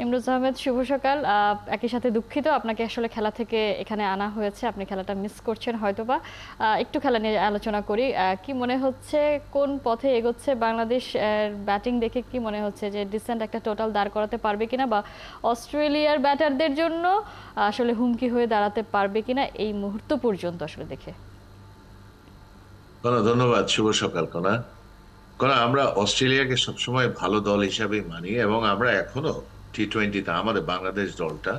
ইমরোজ আহমেদ, শুভ সকাল। একই সাথে দুঃখিত, আপনাকে আসলে খেলা থেকে এখানে আনা হয়েছে, আপনি খেলাটা মিস করছেন হয়তোবা। একটু খেলা নিয়ে আলোচনা করি। কি মনে হচ্ছে, কোন পথে এগোচ্ছে বাংলাদেশ? ব্যাটিং দেখে কি মনে হচ্ছে যে ডিসেন্ট একটা টোটাল দাঁড় করাতে পারবে কিনা, বা অস্ট্রেলিয়ার ব্যাটারদের জন্য আসলে হুমকি হয়ে দাঁড়াতে পারবে কিনা এই মুহূর্ত পর্যন্ত আসলে দেখে? কনা, ধন্যবাদ। শুভ সকাল কনা। কনা, আমরা অস্ট্রেলিয়াকে সবসময় ভালো দল হিসাবে মানি এবং আমরা এখনো টি-20তে আমাদের বাংলাদেশ দলটা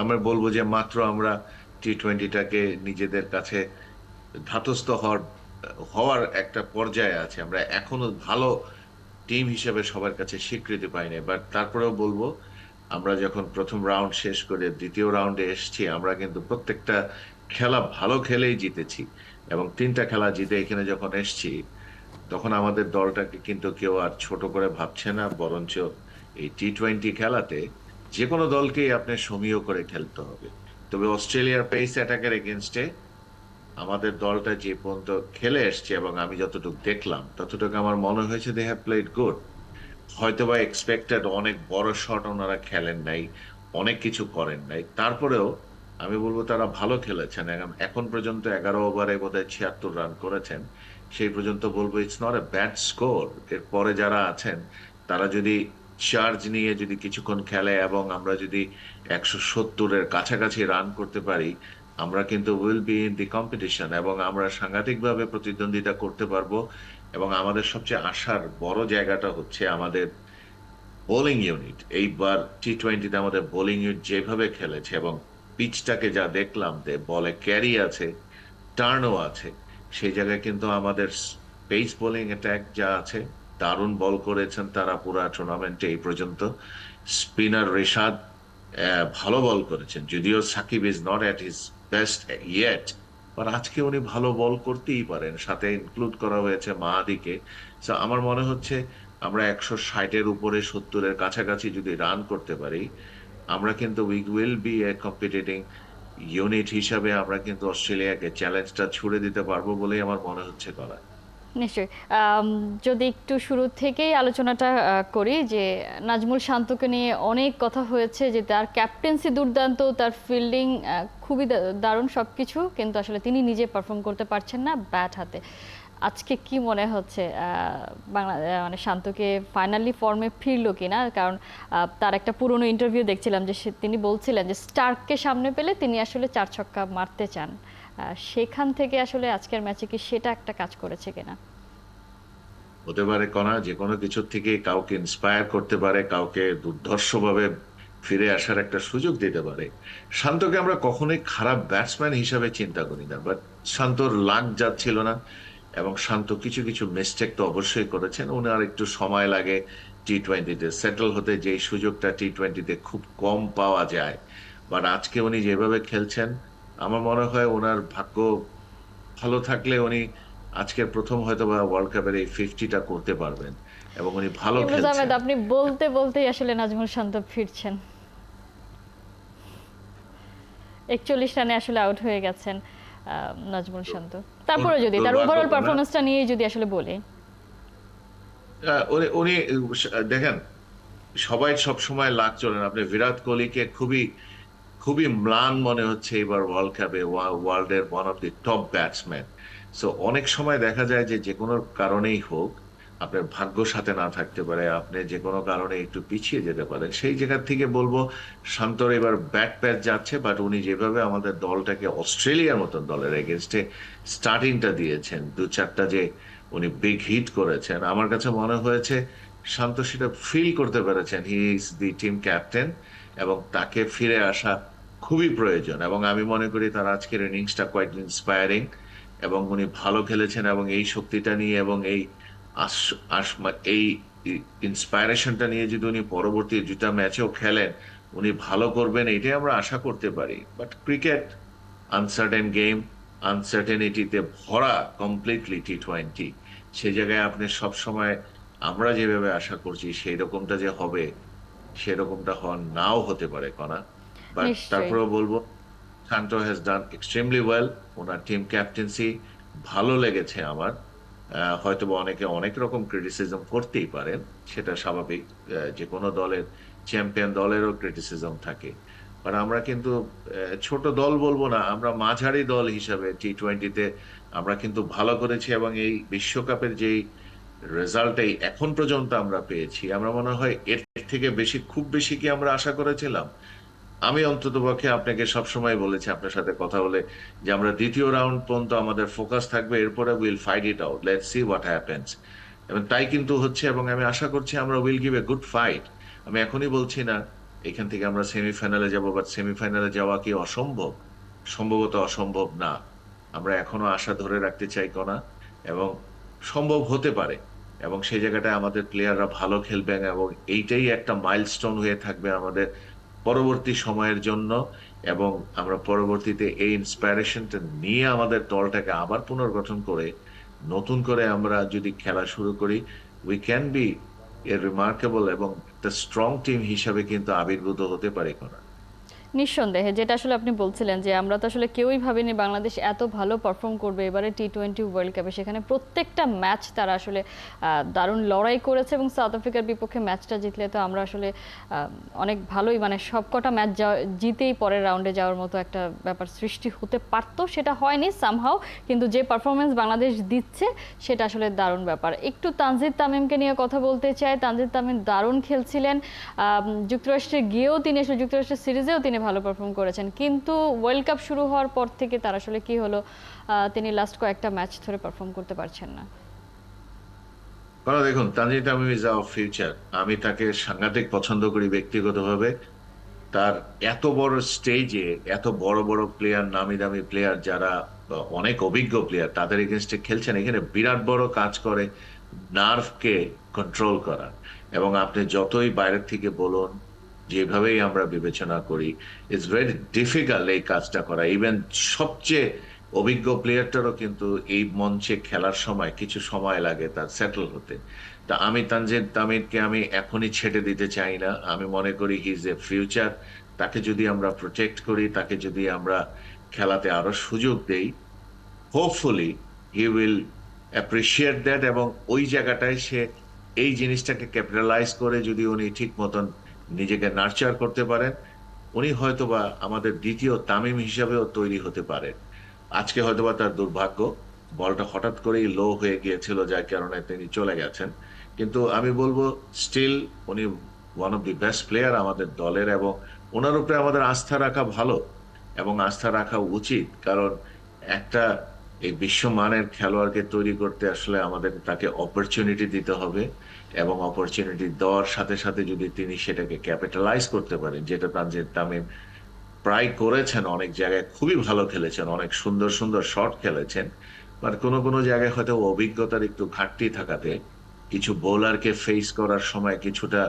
আমরা বলবো যে মাত্র আমরা টি-20টাকে নিজেদের কাছে ধাতস্থ হওয়ার একটা পর্যায়ে আছে। আমরা এখনো ভালো টিম হিসেবে সবার কাছে স্বীকৃতি পাইনি, বাট তারপরেও বলবো আমরা যখন প্রথম রাউন্ড শেষ করে দ্বিতীয় রাউন্ডে এসেছি, আমরা কিন্তু প্রত্যেকটা খেলা ভালো খেলেই জিতেছি এবং তিনটা খেলা জিতে এখানে যখন এসেছি তখন আমাদের দলটাকে কিন্তু কেউ আর ছোট করে ভাবছে না, বরঞ্চ এই টি-20 খেলাতে যে কোনো দলকেই আপনি সমীহ করে খেলতে হবে। তবে অস্ট্রেলিয়ার পেস অ্যাটাকের এগেনস্টে আমাদের দলটা যে পর্যন্ত খেলে এসছে এবং আমি যতটুকু দেখলাম ততটুকু আমার মনে হয়েছে দে হ্যাভ প্লেড গুড। হয়তোবা এক্সপেক্টেড অনেক বড় শট ওনারা খেলেন নাই, অনেক কিছু করেন নাই, তারপরেও আমি বলবো তারা ভালো খেলেছেন। এখন পর্যন্ত 11 ওভারে বোধহয় 76 রান করেছেন। সেই পর্যন্ত বলবো it's not a bad score. এরপরে যারা আছেন তারা যদি চার্জ নিয়ে যদি কিছুক্ষণ খেলে এবং আমরা যদি 170-এর কাছাকাছি রান করতে পারি, আমরা কিন্তু will be in the competition এবং আমরা সাংঘাতিকভাবে প্রতিদ্বন্দ্বিতা করতে পারবো। এবং আমাদের সবচেয়ে আশার বড় জায়গাটা হচ্ছে আমাদের বোলিং ইউনিট। এইবার টি-20তে আমাদের বোলিং ইউনিট যেভাবে খেলেছে এবং পিচটাকে যা দেখলাম যে বলে ক্যারি আছে, টার্নও আছে, সেই জায়গায় কিন্তু আমাদের পেস বোলিং অ্যাটাক যা আছে, দারুণ বল করেছেন তারা পুরা টুর্নামেন্টে এই পর্যন্ত। স্পিনার রিশাদ ভালো বল করেছেন, যদিও Shakib is not at his best yet, but আজকে উনি ভালো বল করতেই পারেন। সাথে ইনক্লুড করা হয়েছে মাহাদিকে। So আমার মনে হচ্ছে আমরা 160-এর উপরে 70-এর কাছাকাছি যদি রান করতে পারি, আমরা কিন্তু we will be a competing unit হিসাবে আমরা কিন্তু অস্ট্রেলিয়াকে চ্যালেঞ্জটা ছুড়ে দিতে পারবো বলেই আমার মনে হচ্ছে করা। নিশ্চয়ই। যদি একটু শুরু থেকেই আলোচনাটা করি, যে নাজমুল শান্তকে নিয়ে অনেক কথা হয়েছে যে তার ক্যাপ্টেন্সি দুর্দান্ত, তার ফিল্ডিং খুবই দারুণ সবকিছু, কিন্তু আসলে তিনি নিজে পারফর্ম করতে পারছেন না ব্যাট হাতে। আজকে কি মনে হচ্ছে বাংলা মানে শান্তকে ফাইনালি ফর্মে ফিরলো কিনা? কারণ তার একটা পুরনো ইন্টারভিউ দেখছিলাম যে তিনি বলছিলেন যে স্টার্ককে সামনে পেলে তিনি আসলে 4 ছক্কা মারতে চান। সেখান থেকে আসলে আজকের ম্যাচে কি সেটা একটা কাজ করেছে কিনা? হতে পারে কণা, যে কোনো কিছুর থেকে কাউকে ইন্সপায়ার করতে পারে, কাউকে দুর্ধর্ষভাবে ফিরে আসার একটা সুযোগ দিতে পারে। শান্তকে আমরা কখনোই খারাপ ব্যাটসম্যান হিসাবে চিন্তা করি না, বাট শান্তর লাক যাচ্ছিল না এবং শান্ত কিছু কিছু মিস্টেক তো অবশ্যই করেছেন। ওনার একটু সময় লাগে টি-20তে সেটেল হতে, যেই সুযোগটা টি-20তে খুব কম পাওয়া যায়। বাট আজকে উনি যেভাবে খেলছেন, আমার মনে হয় ওনার ভাগ্য ভালো থাকলে উনি আজকের প্রথম হয়তো বা ওয়ার্ল্ড কাপের এই 50টা করতে পারবেন এবং উনি ভালো ইমরোজ আহমেদ, খেলছেন। আপনি বলতে বলতেই আসলে নাজমুল শান্ত ফিরছেন। 41 রানে আসলে আউট হয়ে গেছেন নাজমুল শান্ত। তারপরে যদি তার দুর্ভাগ্য ওভারঅল না। পারফরমেন্সটা নিয়ে যদি আসলে বলি। উনি উনি দেখেন, সবাই সব সময় লাক চলে না। আপনি বিরাট কোহলিকে খুবই খুবই ম্লান মনে হচ্ছে এবার ওয়ার্ল্ড কাপে, ওয়ার্ল্ডের one of the top batsman. So অনেক সময় দেখা যায় যে যে কোনো কারণেই হোক, আপনার ভাগ্য সাথে না থাকতে পারে, আপনি যে কোনো কারণে একটু পিছিয়ে যেতে পারেন। সেই জায়গা থেকে বলবো শান্তর এবার ব্যাট প্যাচ যাচ্ছে, বাট উনি যেভাবে আমাদের দলটাকে অস্ট্রেলিয়ার মতন দলের এগেনস্টে স্টার্টিংটা দিয়েছেন, দু চারটা যে উনি বিগ হিট করেছেন, আমার কাছে মনে হয়েছে শান্ত সেটা ফিল করতে পেরেছেন he is the team captain এবং তাকে ফিরে আসা খুবই প্রয়োজন। এবং আমি মনে করি তার আজকের ইনিংসটা কোয়াইট ইন্সপায়ারিং এবং উনি ভালো খেলেছেন এবং এই শক্তিটা নিয়ে এবং এই এই ইন্সপায়ারেশনটা নিয়ে যদি উনি পরবর্তী দুটা ম্যাচেও খেলেন, উনি ভালো করবেন এটাই আমরা আশা করতে পারি। বাট ক্রিকেট আনসার্টেন গেম, আনসার্টেনিটিতে ভরা কমপ্লিটলি টি-20। সে জায়গায় আপনি সব সময় আমরা যেভাবে আশা করছি সেই রকমটা যে হবে, সেরকমটা নাও হতে পারে কনা। বাট নিশ্চয়ই। তারপরেও বলবো Shanto has done extremely well. ওনার টিম ক্যাপ্টেন্সি ভালো লেগেছে আমার। হয়তো বা অনেকে অনেক রকম ক্রিটিসিজম করতেই পারেন, সেটা স্বাভাবিক। যে কোনো দলের চ্যাম্পিয়ন দলেরও ক্রিটিসিজম থাকে। কারণ আমরা কিন্তু ছোট দল বলবো না, আমরা মাঝারি দল হিসাবে T20-তে আমরা কিন্তু ভালো করেছি, এবং এই বিশ্বকাপের যেই রেজাল্টটাই এখন পর্যন্ত আমরা পেয়েছি, আমরা মনে হয় এর থেকে বেশি, খুব বেশি কি আমরা আশা করেছিলাম? আমি অন্ততপক্ষে আপনাকে সবসময় বলেছি আপনার সাথে কথা বলে যে আমরা দ্বিতীয় রাউন্ড পর্যন্ত আমাদের ফোকাস থাকবে, এরপরে will fight it out, let's see what happens. এবং তাই কিন্তু হচ্ছে, এবং আমি আশা করছি আমরা will give a good fight. আমি এখনই বলছি না এখান থেকে আমরা সেমিফাইনালে যাব, বাট সেমিফাইনালে যাওয়া কি অসম্ভব? সম্ভবত অসম্ভব না। আমরা এখনো আশা ধরে রাখতে চাই কোনা, এবং সম্ভব হতে পারে। এবং সেই জায়গাটায় আমাদের প্লেয়াররা ভালো খেলবেন, এবং এইটাই একটা মাইলস্টোন হয়ে থাকবে আমাদের পরবর্তী সময়ের জন্য। এবং আমরা পরবর্তীতে এই ইন্সপাইরেশনটা নিয়ে আমাদের দলটাকে আবার পুনর্গঠন করে নতুন করে আমরা যদি খেলা শুরু করি, we can B a remarkable এবং একটা স্ট্রং টিম হিসাবে কিন্তু আবির্ভূত হতে পারি কোনা। নিঃসন্দেহে, যেটা আসলে আপনি বলছিলেন যে আমরা তো আসলে কেউই ভাবিনি বাংলাদেশ এত ভালো পারফর্ম করবে এবারে T20 ওয়ার্ল্ড কাপে। সেখানে প্রত্যেকটা ম্যাচ তারা আসলে দারুণ লড়াই করেছে, এবং সাউথ আফ্রিকার বিপক্ষে ম্যাচটা জিতলে তো আমরা আসলে অনেক ভালোই, মানে সবকটা ম্যাচ জিতেই পরের রাউন্ডে যাওয়ার মতো একটা ব্যাপার সৃষ্টি হতে পারতো। সেটা হয়নি সামহাও, কিন্তু যে পারফরমেন্স বাংলাদেশ দিচ্ছে সেটা আসলে দারুণ ব্যাপার। একটু তানজিদ তামিমকে নিয়ে কথা বলতে চাই। তানজিদ তামিম দারুণ খেলছিলেন, যুক্তরাষ্ট্রে গিয়েও তিনি আসলে যুক্তরাষ্ট্রের সিরিজেও তিনি ভালো পারফর্ম করেছেন, কিন্তু ওয়ার্ল্ড কাপ শুরু হওয়ার পর থেকে তার আসলে কি হলো, তিনি লাস্ট কয়েকটা ম্যাচ ধরে পারফর্ম করতে পারছেন না। কারণ দেখুন, Tanzid Tamim is our future. আমি তাকে সাংঘাতিক পছন্দ করি ব্যক্তিগতভাবে। তার এত বড় স্টেজে এত বড় বড় প্লেয়ার, নামি দামি প্লেয়ার যারা অনেক অভিজ্ঞ প্লেয়ার, তাদের এগেনস্টে খেলছেন, এখানে বিরাট বড় কাজ করে নার্ভকে কন্ট্রোল করা। এবং আপনি যতই বাইরের থেকে বলুন, যেভাবেই আমরা বিবেচনা করি, ইটস ভেরি ডিফিকাল্ট এই কাজটা করা। ইভেন সবচেয়ে অভিজ্ঞ প্লেয়ারটারও কিন্তু এই মঞ্চে খেলার সময় কিছু সময় লাগে তার সেটেল হতে। তা আমি তানজিদ তামিমকে আমি এখনই ছেড়ে দিতে চাই না। আমি মনে করি হি ইজ এ ফিউচার। তাকে যদি আমরা প্রোটেক্ট করি, তাকে যদি আমরা খেলাতে আরো সুযোগ দেই, hopefully he will appreciate that. এবং ওই জায়গাটায় সে এই জিনিসটাকে ক্যাপিটালাইজ করে যদি উনি ঠিক মতন নিজেকে নার্চার করতে পারেন, উনি হয়তোবা আমাদের দ্বিতীয় তামিম হিসাবেও তৈরি হতে পারেন। আজকে হয়তোবা তার দুর্ভাগ্য, বলটা হঠাৎ করেই লো হয়ে গিয়েছিল, যার কারণে তিনি চলে গেছেন। কিন্তু আমি বলবো স্টিল উনি one of the best player আমাদের দলের, এবং ওনার উপরে আমাদের আস্থা রাখা ভালো এবং আস্থা রাখা উচিত। কারণ একটা এই বিশ্বমানের খেলোয়াড়কে তৈরি করতে আসলে আমাদের তাকে অপরচুনিটি দিতে হবে, এবং অপরচুনিটি দেওয়ার সাথে সাথে যদি তিনি সেটাকে ক্যাপিটালাইজ করতে পারেন, যেটা তানজিদ তামিম প্রায় করেছেন। অনেক জায়গায় খুবই ভালো খেলেছেন, অনেক সুন্দর সুন্দর শট খেলেছেন, বাট কোনো কোনো জায়গায় হয়তো অভিজ্ঞতার একটু ঘাটতি থাকাতে কিছু বোলারকে ফেস করার সময় কিছুটা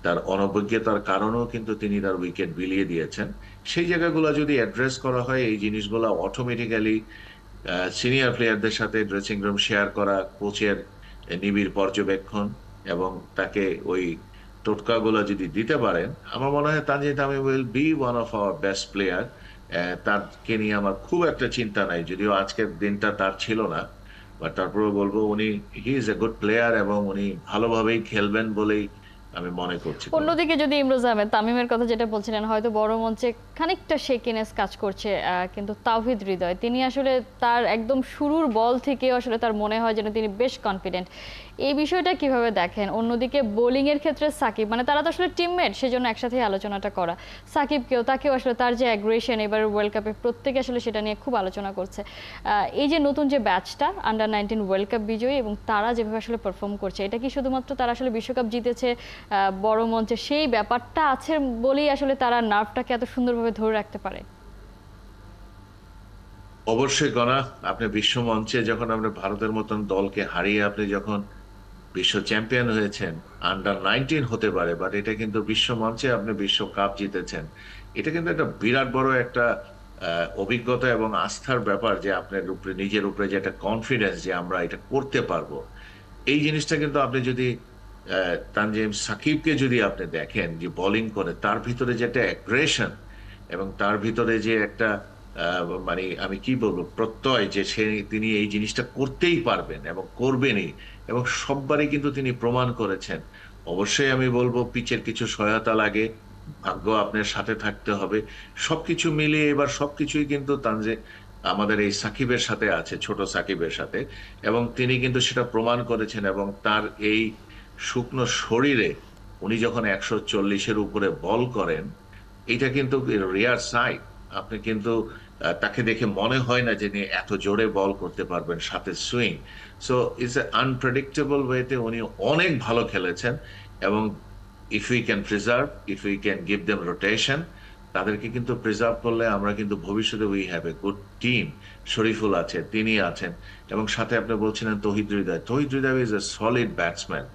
তার অনভিজ্ঞতার কারণেও কিন্তু তিনি তার উইকেট বিলিয়ে দিয়েছেন। সেই জায়গাগুলো যদি অ্যাড্রেস করা হয়, এই জিনিসগুলো অটোমেটিক্যালি সিনিয়র প্লেয়ারদের সাথে ড্রেসিং রুম শেয়ার করা, কোচের নিবিড় পর্যবেক্ষণ, এবং তাকে ওই টোটকাগুলো যদি দিতে পারেন, আমার মনে হয় Tanzid Tamim will be one of our best player. তাকে নিয়ে আমার খুব একটা চিন্তা নাই, যদিও আজকের দিনটা তার ছিল না, বাট তারপরে বলবো উনি, হি ইজ এ গুড প্লেয়ার, এবং উনি ভালোভাবেই খেলবেন বলেই আমি মনে করছি। অন্যদিকে যদি ইমরোজ আহমেদ, তামিমের কথা যেটা বলছিলেন, হয়তো বড় মঞ্চে খানিকটা শেকিনেস কাজ করছে, কিন্তু তাওহিদ হৃদয় তিনি আসলে তার একদম শুরুর বল থেকে আসলে তার মনে হয় যেন তিনি বেশ কনফিডেন্ট। এই বিষয়টা কিভাবে দেখেন? অন্যদিকে বোলিং এর ক্ষেত্রে সাকিব, মানে তারা তো আসলে টিমমেট, সেজন্য একসাথে আলোচনাটা করা। তাকেও আসলে তার যে অ্যাগ্রেশন এবার ওয়ার্ল্ড কাপে প্রত্যেকে আসলে সেটা নিয়ে খুব আলোচনা করছে। এই যে নতুন যে ব্যাচটা আন্ডার 19 ওয়ার্ল্ড কাপ বিজয়ী, এবং তারা যেভাবে আসলে পারফর্ম করছে, এটা কি শুধুমাত্র তারা আসলে বিশ্বকাপ জিতেছে, বড় মঞ্চে সেই ব্যাপারটা আছে বলেই আসলে তারা নার্ভটাকে এত সুন্দরভাবে ধরে রাখতে পারে? অবশ্যই গনা, আপনি বিশ্ব মঞ্চে যখন আপনি ভারতের মতন দলকে হারিয়ে আপনি যখন বিশ্ব চ্যাম্পিয়ন হয়েছেন, আন্ডার 19 হতে পারে, বাট এটা কিন্তু বিশ্ব মঞ্চে আপনি বিশ্বকাপ জিতেছেন। এটা কিন্তু একটা বিরাট বড় একটা অভিজ্ঞতা এবং আস্থার ব্যাপার, যে আপনার উপরে, নিজের উপরে যে একটা কনফিডেন্স যে আমরা এটা করতে পারবো। এই জিনিসটা কিন্তু আপনি যদি তানজিম সাকিবকে যদি আপনি দেখেন যে বোলিং করে, তার ভিতরে যে একটা অ্যাগ্রেশন, এবং তার ভিতরে যে একটা মানে আমি কি বলবো, প্রত্যয় যে তিনি এই জিনিসটা করতেই পারবেন এবং করবেনই, এবং সববারই কিন্তু তিনি প্রমাণ করেছেন। অবশ্যই আমি বলবো পিচের কিছু সহায়তা লাগে, ভাগ্য আপনার সাথে থাকতে হবে। সবকিছু মিলিয়ে এবার সবকিছুই কিন্তু তানজে আমাদের এই সাকিবের সাথে আছে, ছোট সাকিবের সাথে। এবং তিনি কিন্তু সেটা প্রমাণ করেছেন, এবং তার এই শুকনো শরীরে উনি যখন 140-এর উপরে বল করেন, এটা কিন্তু রেয়ার সাইট। আপনি কিন্তু তাকে দেখে মনে হয় না যে তিনি এত জোরে বল করতে পারবেন, সাথে swing. So it's a unpredictable ওয়েতে উনি অনেক ভালো খেলেছেন। এবং if we can preserve, if we can give them rotation, তাদেরকে কিন্তু প্রিজার্ভ করলে আমরা কিন্তু ভবিষ্যতে we have a good team. Shoriful আছে, তিনি আছেন, এবং সাথে আপনি বলছিলেন Towhid Hridoy. Towhid Hridoy is a solid batsman.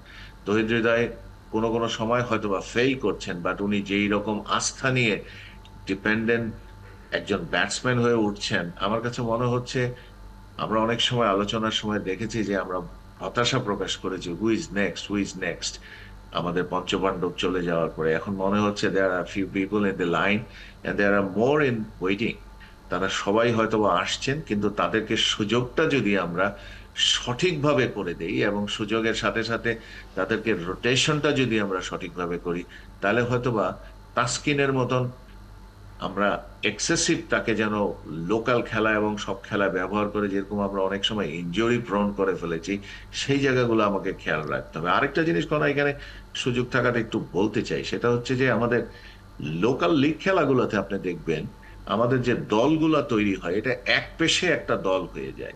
Towhid Hridoy কোনো কোনো সময় হয়তো বা ফেল করছেন, বাট উনি যেই রকম আস্থা নিয়ে ডিপেন্ডেন্ট একজন ব্যাটসম্যান হয়ে উঠছেন, আমার কাছে মনে হচ্ছে আমরা অনেক সময় আলোচনার সময় দেখেছি যে আমরা হতাশা প্রকাশ করেছি, who is next, who is next. আমাদের পঞ্চপাণ্ডব চলে যাওয়ার পরে এখন মনে হচ্ছে there are few people in the line and there are more in waiting. তারা সবাই হয়তো বা আসছেন, কিন্তু তাদেরকে সুযোগটা যদি আমরা সঠিকভাবে করে দেই, এবং সুযোগের সাথে সাথে তাদেরকে রোটেশনটা যদি আমরা সঠিকভাবে করি, তাহলে হয়তোবা তাসকিনের মতন আমরা এক্সেসিভ তাকে যেন লোকাল খেলা এবং সব খেলায় ব্যবহার করে, যেরকম আমরা অনেক সময় ইনজুরি প্রোন করে ফেলেছি, সেই জায়গাগুলো আমাকে খেয়াল রাখতে হবে। আরেকটা জিনিস কোন এখানে সুযোগ থাকাটা একটু বলতে চাই, সেটা হচ্ছে যে আমাদের লোকাল লিগ খেলাগুলোতে আপনি দেখবেন আমাদের যে দলগুলা তৈরি হয়, এটা এক পেশে একটা দল হয়ে যায়।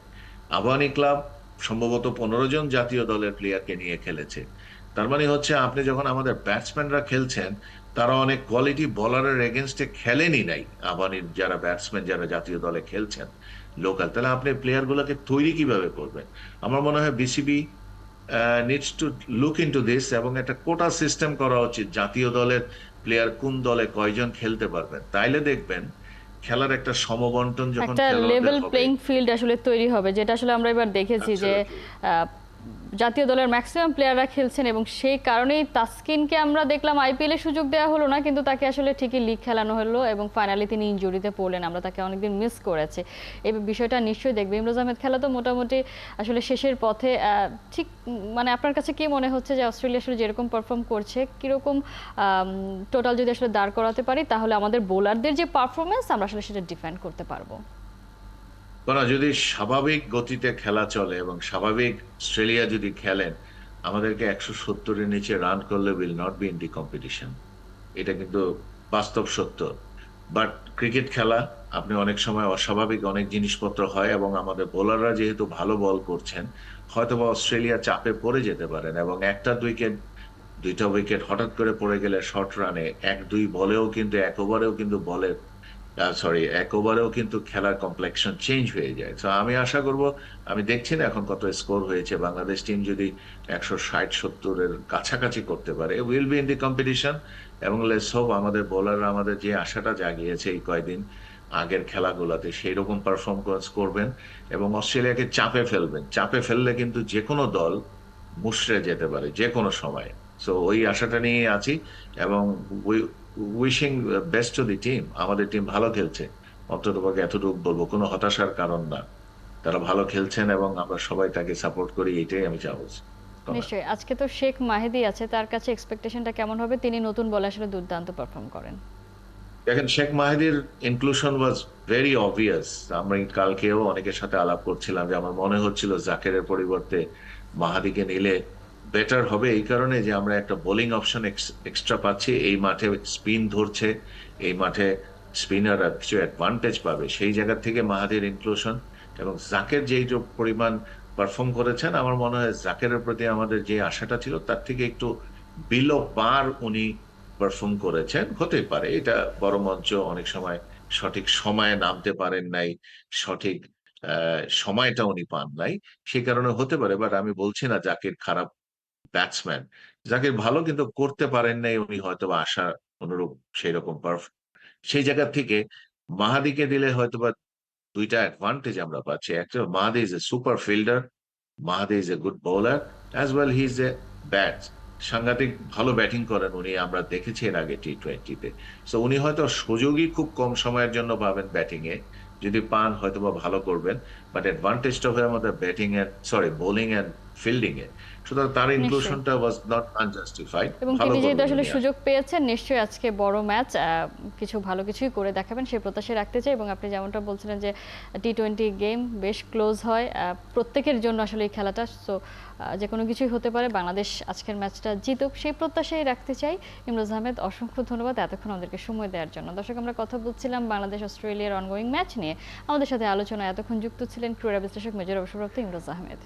আবাহনী ক্লাব সম্ভবত 15 জন জাতীয় দলের প্লেয়ারকে নিয়ে খেলেছে। তার মানে হচ্ছে আপনি যখন আমাদের ব্যাটসম্যানরা খেলছেন, তারা অনেক কোয়ালিটি বলারের এগেনস্টে খেলেনই নাই। আবাহনীর যারা ব্যাটসম্যান যারা জাতীয় দলে খেলছেন লোকাল, তাহলে আপনি প্লেয়ার গুলোকে তৈরি কিভাবে করবেন? আমার মনে হয় BCB needs to look into this, এবং একটা কোটা সিস্টেম করা উচিত জাতীয় দলের প্লেয়ার কোন দলে কয়জন খেলতে পারবেন। তাইলে দেখবেন খেলার একটা সমবন্টন যখন একটা খেলোয়াড়দের লেভেল হবে। প্লেইং ফিল্ড আসলে তৈরি হবে, যেটা আসলে আমরা এবার দেখেছি যে Absolutely. আহ, জাতীয় দলের ম্যাক্সিমাম প্লেয়াররা খেলছেন, এবং সেই কারণেই তাসকিনকে আমরা দেখলাম আইপিএলে সুযোগ দেওয়া হলো না, কিন্তু তাকে আসলে ঠিকই লিগ খেলানো হলো, এবং ফাইনালি তিনি ইনজুরিতে পড়লেন। আমরা তাকে অনেকদিন মিস করেছি। এই বিষয়টা নিশ্চয়ই দেখবে। ইমরোজ আহমেদ খেলা তো মোটামুটি আসলে শেষের পথে। ঠিক মানে আপনার কাছে কি মনে হচ্ছে যে অস্ট্রেলিয়া আসলে যেরকম পারফর্ম করছে, কিরকম টোটাল যদি আসলে দাঁড় করাতে পারি, তাহলে আমাদের বোলারদের যে পারফরমেন্স আমরা আসলে সেটা ডিফেন্ড করতে পারবো? যদি স্বাভাবিক গতিতে খেলা চলে এবং স্বাভাবিক অস্ট্রেলিয়া যদি খেলেন, আমাদেরকে 170-এর নিচে রান করলে will not be in the competition. এটা কিন্তু বাস্তব সত্য। বাট ক্রিকেট খেলা, আপনি অনেক সময় অস্বাভাবিক অনেক জিনিসপত্র হয়, এবং আমাদের বোলাররা যেহেতু ভালো বল করছেন, হয়তোবা অস্ট্রেলিয়া চাপে পড়ে যেতে পারেন, এবং একটা উইকেট, দুইটা উইকেট হঠাৎ করে পড়ে গেলে শর্ট রানে 1-2 বলেও কিন্তু, এক ওভারেও কিন্তু বলের, সরি, এক ওভারেও কিন্তু খেলার কমপ্লেকশন চেঞ্জ হয়ে যায়। তো আমি আশা করব, আমি দেখছি না এখন কত স্কোর হয়েছে, বাংলাদেশ টিম যদি 160-70-এর কাছাকাছি করতে পারে, will be in the competition. এবং লেটস হোপ আমাদের বোলাররা আমাদের যে আশাটা জাগিয়েছে এই কয়দিন আগের খেলাগুলোতে, সেই রকম পারফরমেন্স করবেন এবং অস্ট্রেলিয়াকে চাপে ফেলবেন। চাপে ফেললে কিন্তু যে কোনো দল মুষড়ে যেতে পারে যে কোনো সময়। সো ওই আশাটা নিয়ে আছি, এবং wishing best to the team. আমাদের টিম ভালো খেলছে, অন্তত পক্ষে এতটুকু বলবো, কোনো হতাশার কারণ না। তারা ভালো খেলছেন এবং আমরা সবাই তাকে সাপোর্ট করি, এটাই আমি চাবো। নিশ্চয়ই। আজকে তো শেখ মাহেদী আছে, তার কাছে এক্সপেকটেশনটা কেমন হবে? তিনি নতুন বলে আসলে দুর্দান্ত পারফর্ম করেন। দেখেন, শেখ মাহিদির ইনক্লুশন ওয়াজ ভেরি অবভিয়াস। আমরা কালকেও অনেকের সাথে আলাপ করছিলাম যে আমার মনে হচ্ছিল জাকেরের পরিবর্তে মাহাদিকে নিলে বেটার হবে, এই কারণে যে আমরা একটা বোলিং অপশন এক্সট্রা পাচ্ছি। এই মাঠে স্পিন ধরছে, এই মাঠে স্পিনাররা কিছু অ্যাডভান্টেজ পাবে, সেই জায়গা থেকে মাহাদির ইনক্লুশন। এবং জাকের যেই যে পরিমাণ পারফর্ম করেছেন, আমার মনে হয় জাকেরের প্রতি আমাদের যে আশাটা ছিল তার থেকে একটু বিলো পার উনি পারফর্ম করেছেন। হতে পারে এটা বড় মঞ্চ, অনেক সময় সঠিক সময়ে নামতে পারেন নাই, সঠিক সময়টা উনি পান নাই, সেই কারণে হতে পারে। বাট আমি বলছি না জাকির খারাপ ব্যাটসম্যান, জাকির ভালো, কিন্তু করতে পারেন নাই উনি হয়তো বা আশা অনুরূপ সেই রকম সেই জায়গা থেকে মাহাদিকে দিলে হয়তোবা দুইটা অ্যাডভান্টেজ আমরা পাচ্ছি। একটা, Mahedi is a super fielder, Mahedi is a good bowler, as well he is a bat, সাংঘাতিক ভালো ব্যাটিং করেন উনি, আমরা দেখেছি এর আগে টি-20-তে। সো উনি হয়তো সুযোগই খুব কম সময়ের জন্য পাবেন ব্যাটিং এ, যদি পান হয়তো বা ভালো করবেন। বাট অ্যাডভান্টেজটা হবে আমাদের ব্যাটিং এর, সরি, বোলিং এন্ড ফিল্ডিং এ, সুতরাং তার নিশ্চয়ই। ইনক্লুশনটা ওয়াজ নট আনজাস্টিফাইড। এবং ভালো তিনি যেহেতু বলবেন আসলে উনি। সুযোগ পেয়েছেন, নিশ্চয়ই আজকে বড় ম্যাচ কিছু ভালো কিছুই করে দেখাবেন সেই প্রত্যাশা রাখতে চাই। এবং আপনি যেমনটা বলছিলেন যে টি-20 গেম বেশ ক্লোজ হয় প্রত্যেকের জন্য আসলে এই খেলাটা, সো যে কোনো কিছুই হতে পারে, বাংলাদেশ আজকের ম্যাচটা জিতুক সেই প্রত্যাশাই রাখতে চাই। ইমরোজ আহমেদ, অসংখ্য ধন্যবাদ এতক্ষণ আমাদেরকে সময় দেওয়ার জন্য। দর্শক, আমরা কথা বলছিলাম বাংলাদেশ অস্ট্রেলিয়ার অনগোয়িং ম্যাচ নিয়ে। আমাদের সাথে আলোচনায় এতক্ষণ যুক্ত ছিলেন ক্রীড়া বিশ্লেষক মেজর অবসরপ্রাপ্ত ইমরোজ আহমেদ।